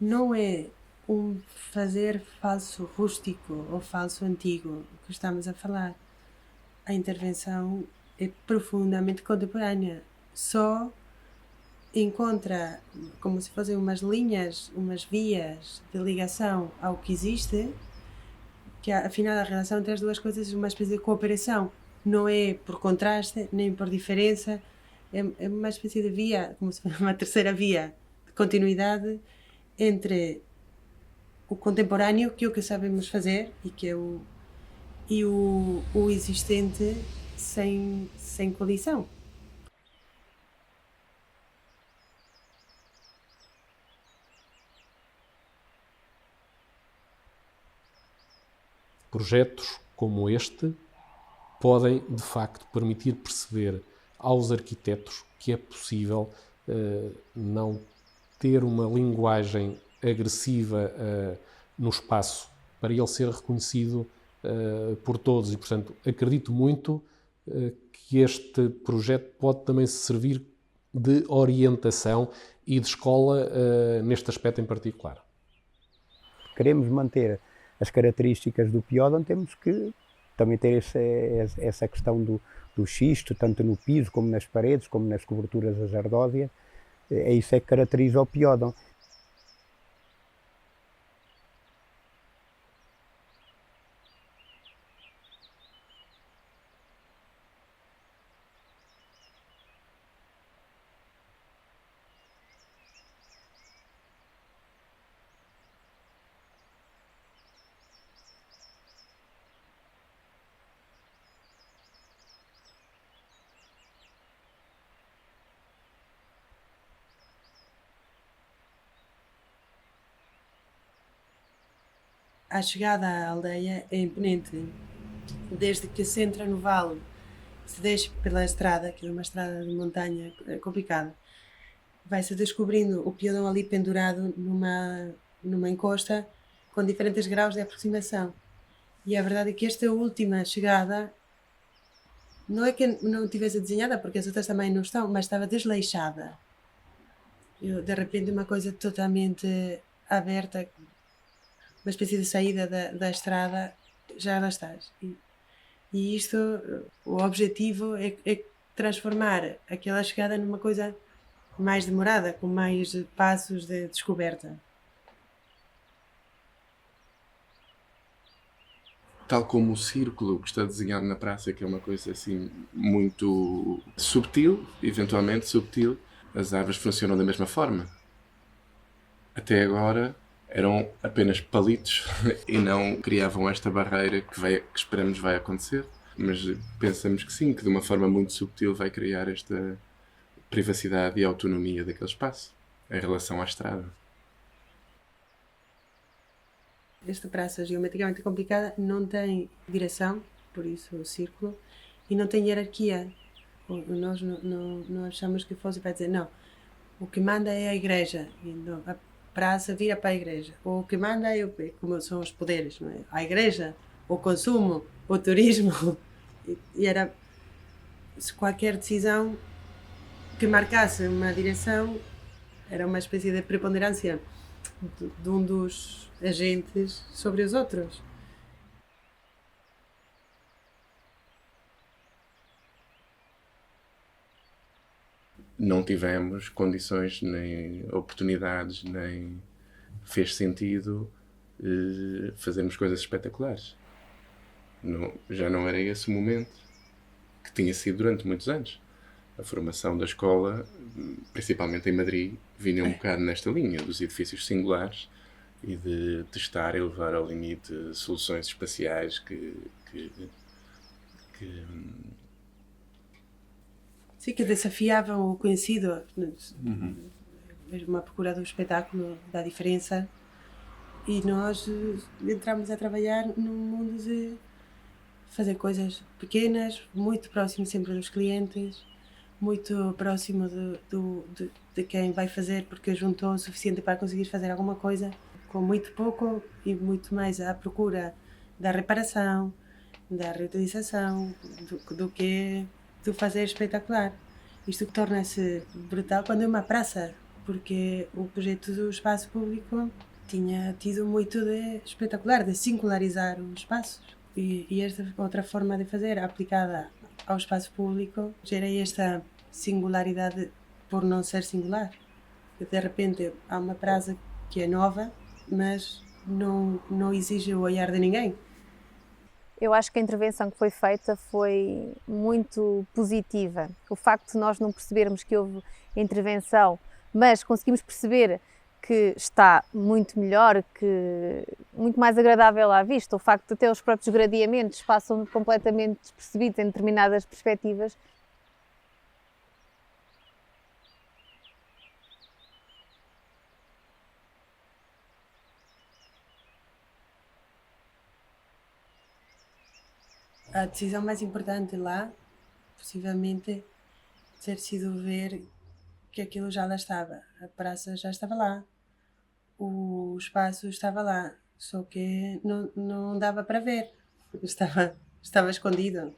não é um fazer falso rústico ou falso antigo que estamos a falar. A intervenção é profundamente contemporânea. Só encontra como se fossem umas linhas, umas vias de ligação ao que existe, que afinal a relação entre as duas coisas é uma espécie de cooperação. Não é por contraste, nem por diferença, é uma espécie de via, como se fosse uma terceira via de continuidade entre o contemporâneo, que é o que sabemos fazer e que é o existente sem colisão. Projetos como este podem, de facto, permitir perceber aos arquitetos que é possível não ter uma linguagem agressiva no espaço para ele ser reconhecido por todos. E, portanto, acredito muito que este projeto pode também servir de orientação e de escola neste aspecto em particular. Queremos manter as características do Piódon, temos que também ter essa questão do xisto, tanto no piso como nas paredes, como nas coberturas das ardósias. É isso que caracteriza o Piódon. A chegada à aldeia é imponente. Desde que se entra no vale, se desce pela estrada, que é uma estrada de montanha complicada, vai-se descobrindo o Piódon ali pendurado numa encosta com diferentes graus de aproximação. E a verdade é que esta última chegada não é que não tivesse desenhada, porque as outras também não estão, mas estava desleixada. De repente uma coisa totalmente aberta, uma espécie de saída da estrada, já lá estás. E isto, o objetivo é transformar aquela chegada numa coisa mais demorada, com mais passos de descoberta. Tal como o círculo que está desenhado na praça, que é uma coisa assim muito subtil, eventualmente subtil, as árvores funcionam da mesma forma. Até agora eram apenas palitos e não criavam esta barreira que esperamos vai acontecer. Mas pensamos que sim, que de uma forma muito subtil vai criar esta privacidade e autonomia daquele espaço em relação à estrada. Esta praça geometricamente complicada não tem direção, por isso o círculo, e não tem hierarquia. Nós não achamos que fosse para dizer, não, o que manda é a igreja, e não, a praça vira para a igreja. Ou o que manda é como são os poderes, não é? A igreja, o consumo, o turismo. E era qualquer decisão que marcasse uma direção, era uma espécie de preponderância de um dos agentes sobre os outros. Não tivemos condições, nem oportunidades, nem fez sentido fazermos coisas espetaculares. Já não era esse o momento que tinha sido durante muitos anos. A formação da escola, principalmente em Madrid, vinha um bocado nesta linha dos edifícios singulares e de testar e levar ao limite soluções espaciais Sim, que desafiavam o conhecido, mesmo a procura do espetáculo, da diferença, e nós entramos a trabalhar num mundo de fazer coisas pequenas, muito próximo sempre dos clientes, muito próximo de quem vai fazer porque juntou o suficiente para conseguir fazer alguma coisa com muito pouco e muito mais à procura da reparação, da reutilização, do que do fazer espetacular. Isto torna-se brutal quando é uma praça, porque o projeto do espaço público tinha tido muito de espetacular, de singularizar os espaços. E esta outra forma de fazer, aplicada ao espaço público, gera esta singularidade por não ser singular. De repente há uma praça que é nova, mas não exige o olhar de ninguém. Eu acho que a intervenção que foi feita foi muito positiva. O facto de nós não percebermos que houve intervenção, mas conseguimos perceber que está muito melhor, que muito mais agradável à vista. O facto de até os próprios gradeamentos passam completamente despercebidos em determinadas perspectivas. A decisão mais importante lá, possivelmente, ter sido ver que aquilo já lá estava. A praça já estava lá, o espaço estava lá, só que não dava para ver, estava escondido.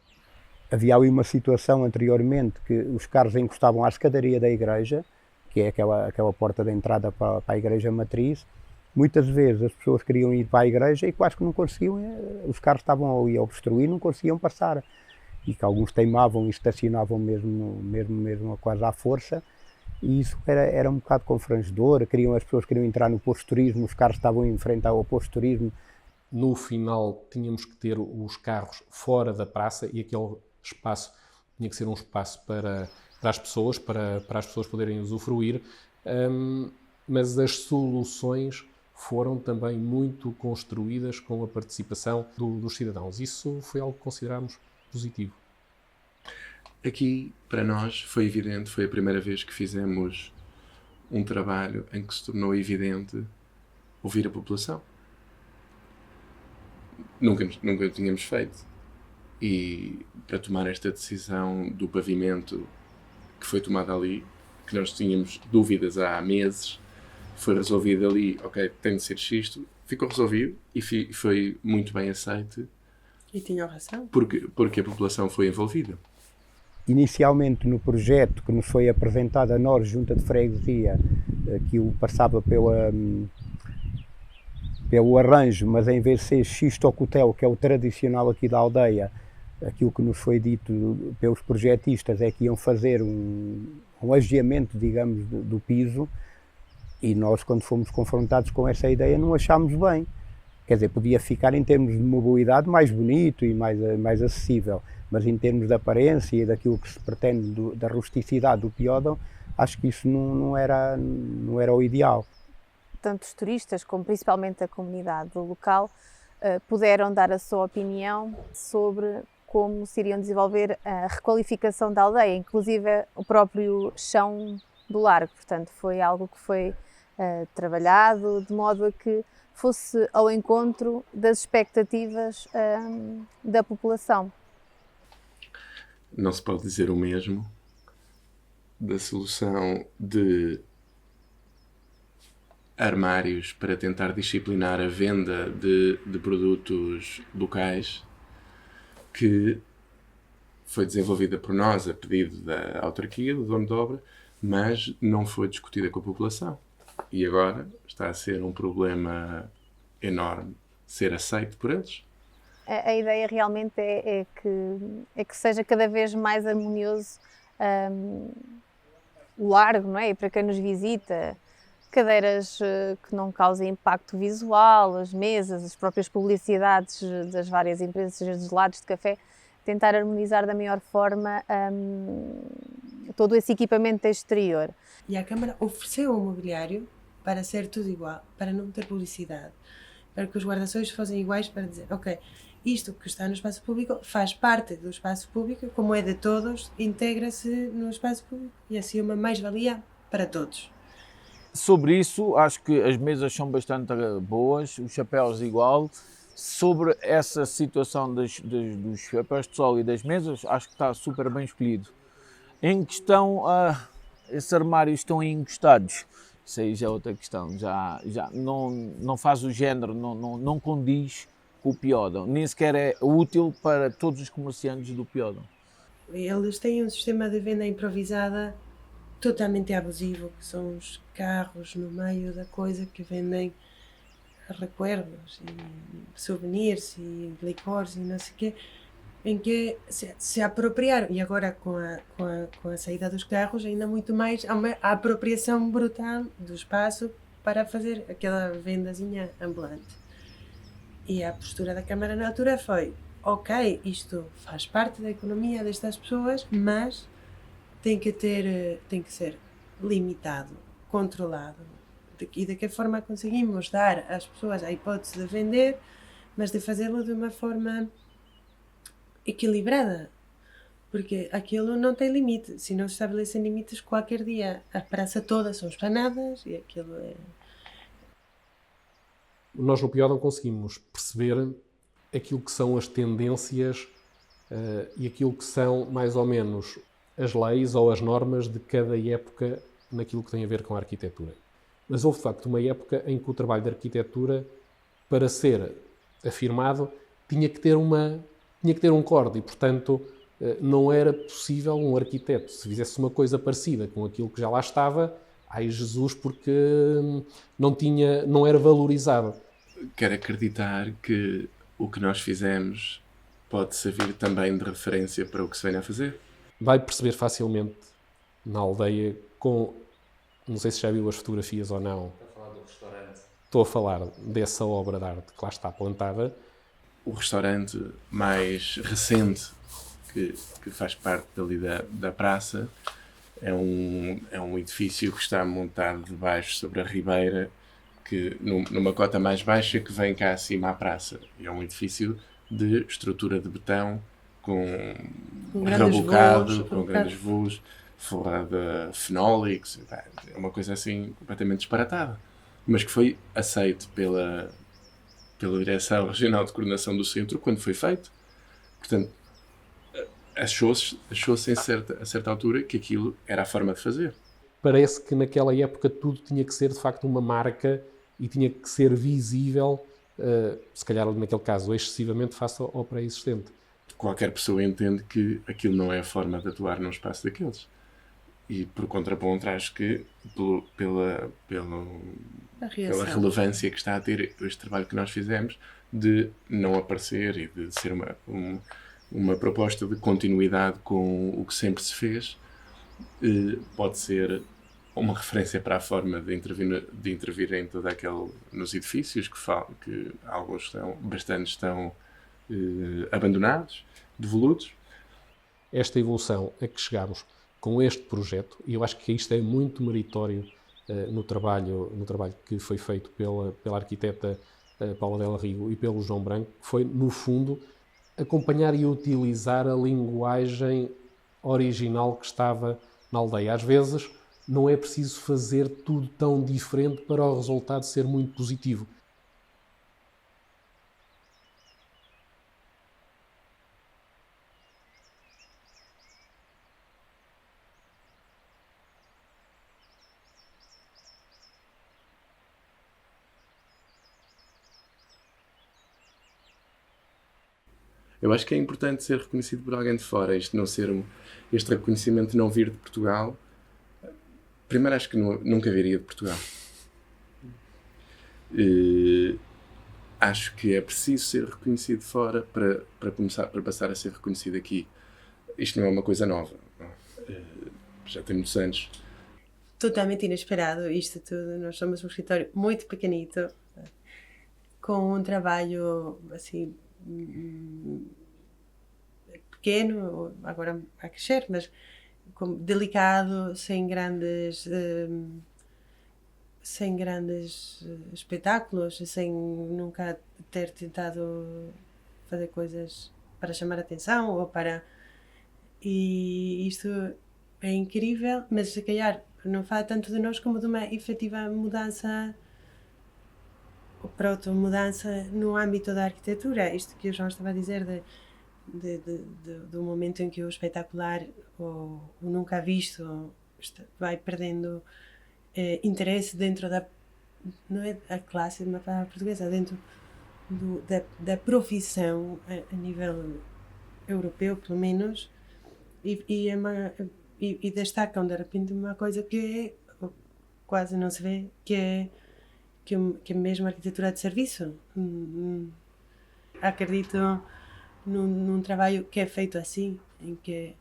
Havia ali uma situação anteriormente que os carros encostavam à escadaria da igreja, que é aquela porta de entrada para a igreja matriz. Muitas vezes as pessoas queriam ir para a igreja e quase que não conseguiam, os carros estavam ali a obstruir, não conseguiam passar. E que alguns teimavam e estacionavam mesmo quase à força. E isso era um bocado confrangedor. As pessoas queriam entrar no posto de turismo, os carros estavam em frente ao posto de turismo. No final tínhamos que ter os carros fora da praça e aquele espaço tinha que ser um espaço para as pessoas, para as pessoas poderem usufruir, mas as soluções foram também muito construídas com a participação dos cidadãos. Isso foi algo que consideramos positivo. Aqui, para nós, foi evidente, foi a primeira vez que fizemos um trabalho em que se tornou evidente ouvir a população. Nunca tínhamos feito. E para tomar esta decisão do pavimento que foi tomada ali, que nós tínhamos dúvidas há meses, foi resolvido ali, ok, tem de ser xisto, ficou resolvido e foi muito bem aceito. E tinha razão. Porque a população foi envolvida. Inicialmente no projeto que nos foi apresentado a nós, Junta de Freguesia, aquilo passava pelo arranjo, mas em vez de ser xisto-cotel, que é o tradicional aqui da aldeia, aquilo que nos foi dito pelos projetistas é que iam fazer um ageamento, digamos, do piso, e nós, quando fomos confrontados com essa ideia, não achámos bem. Quer dizer, podia ficar em termos de mobilidade mais bonito e mais acessível, mas em termos de aparência e daquilo que se pretende da rusticidade do Piódão, acho que isso não era o ideal. Tanto os turistas como principalmente a comunidade local puderam dar a sua opinião sobre como se iriam desenvolver a requalificação da aldeia, inclusive o próprio chão do largo. Portanto, foi algo que foi trabalhado de modo a que fosse ao encontro das expectativas da população. Não se pode dizer o mesmo da solução de armários para tentar disciplinar a venda de produtos locais, que foi desenvolvida por nós a pedido da autarquia, do dono de obra, mas não foi discutida com a população. E agora está a ser um problema enorme ser aceito por eles. A ideia realmente é que seja cada vez mais harmonioso o largo, não é? E para quem nos visita, cadeiras que não causem impacto visual, as mesas, as próprias publicidades das várias empresas, seja dos lados de café, tentar harmonizar da melhor forma todo esse equipamento exterior. E a Câmara ofereceu um mobiliário para ser tudo igual, para não ter publicidade, para que os guarda-sóis fossem iguais, para dizer, ok, isto que está no espaço público faz parte do espaço público, como é de todos, integra-se no espaço público e assim uma mais-valia para todos. Sobre isso, acho que as mesas são bastante boas, os chapéus igual. Sobre essa situação dos chapéus de sol e das mesas, acho que está super bem escolhido. Em questão, esses armários estão encostados. Isso aí já é outra questão. Já não faz o género, não condiz com o Piódão. Nem sequer é útil para todos os comerciantes do Piódão. Eles têm um sistema de venda improvisada totalmente abusivo, que são os carros no meio da coisa que vendem recuerdos e souvenirs e licores e não sei o quê, em que se apropriaram, e agora com a saída dos carros ainda muito mais, há uma apropriação brutal do espaço para fazer aquela vendazinha ambulante. E a postura da Câmara na altura foi: ok, isto faz parte da economia destas pessoas, mas tem que ser limitado, controlado. E de que forma conseguimos dar às pessoas a hipótese de vender, mas de fazê-lo de uma forma equilibrada, porque aquilo não tem limite. Se não se estabelecem limites, qualquer dia a praça toda são esplanadas e aquilo é... Nós no Piódon conseguimos perceber aquilo que são as tendências e aquilo que são mais ou menos as leis ou as normas de cada época naquilo que tem a ver com a arquitetura. Mas houve de facto uma época em que o trabalho de arquitetura, para ser afirmado, tinha que ter um corte e, portanto, não era possível um arquiteto, se fizesse uma coisa parecida com aquilo que já lá estava, ai Jesus, porque não era valorizado. Quero acreditar que o que nós fizemos pode servir também de referência para o que se vem a fazer. Vai perceber facilmente na aldeia não sei se já viu as fotografias ou não. Estou a falar do restaurante. Estou a falar dessa obra de arte que lá está plantada. O restaurante mais recente que faz parte dali da praça é um edifício que está montado debaixo sobre a ribeira, numa cota mais baixa que vem cá acima à praça. É um edifício de estrutura de betão com rabocado, com grandes voos, forrado de fenólicos. É uma coisa assim completamente disparatada, mas que foi aceito pela Direção Regional de Coordenação do Centro quando foi feito. Portanto, achou-se a certa altura que aquilo era a forma de fazer. Parece que naquela época tudo tinha que ser de facto uma marca e tinha que ser visível, se calhar naquele caso excessivamente face ao pré-existente. Qualquer pessoa entende que aquilo não é a forma de atuar num espaço daqueles. E por contraponto, acho que pela relevância que está a ter este trabalho que nós fizemos, de não aparecer e de ser uma proposta de continuidade com o que sempre se fez, pode ser uma referência para a forma de intervir em todo nos edifícios, que alguns bastante estão abandonados, devolutos. Esta evolução a que chegámos com este projeto, e eu acho que isto é muito meritório no trabalho que foi feito pela arquiteta Paula Della Rigo e pelo João Branco, foi, no fundo, acompanhar e utilizar a linguagem original que estava na aldeia. Às vezes, não é preciso fazer tudo tão diferente para o resultado ser muito positivo. Eu acho que é importante ser reconhecido por alguém de fora, este reconhecimento não vir de Portugal. Primeiro, acho que nunca viria de Portugal. Acho que é preciso ser reconhecido fora para passar a ser reconhecido aqui. Isto não é uma coisa nova. Já tem muitos anos. Totalmente inesperado isto tudo. Nós somos um escritório muito pequenito, com um trabalho assim pequeno, agora a crescer, mas delicado, sem grandes espetáculos, sem nunca ter tentado fazer coisas para chamar a atenção ou para... E isto é incrível, mas se calhar não fala tanto de nós como de uma efetiva mudança, mudança no âmbito da arquitetura. Isto que o João estava a dizer do momento em que o espetacular, o nunca visto, vai perdendo interesse dentro não é a classe de uma palavra portuguesa, dentro da profissão a nível europeu, pelo menos, e e destacam de repente uma coisa que quase não se vê, que é mesmo a arquitetura de serviço. Acredito num trabalho que é feito assim, em que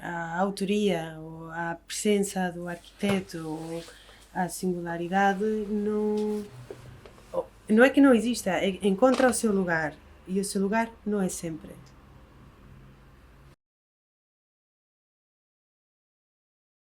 a autoria ou a presença do arquiteto ou a singularidade não é que não exista, encontra o seu lugar, e o seu lugar não é sempre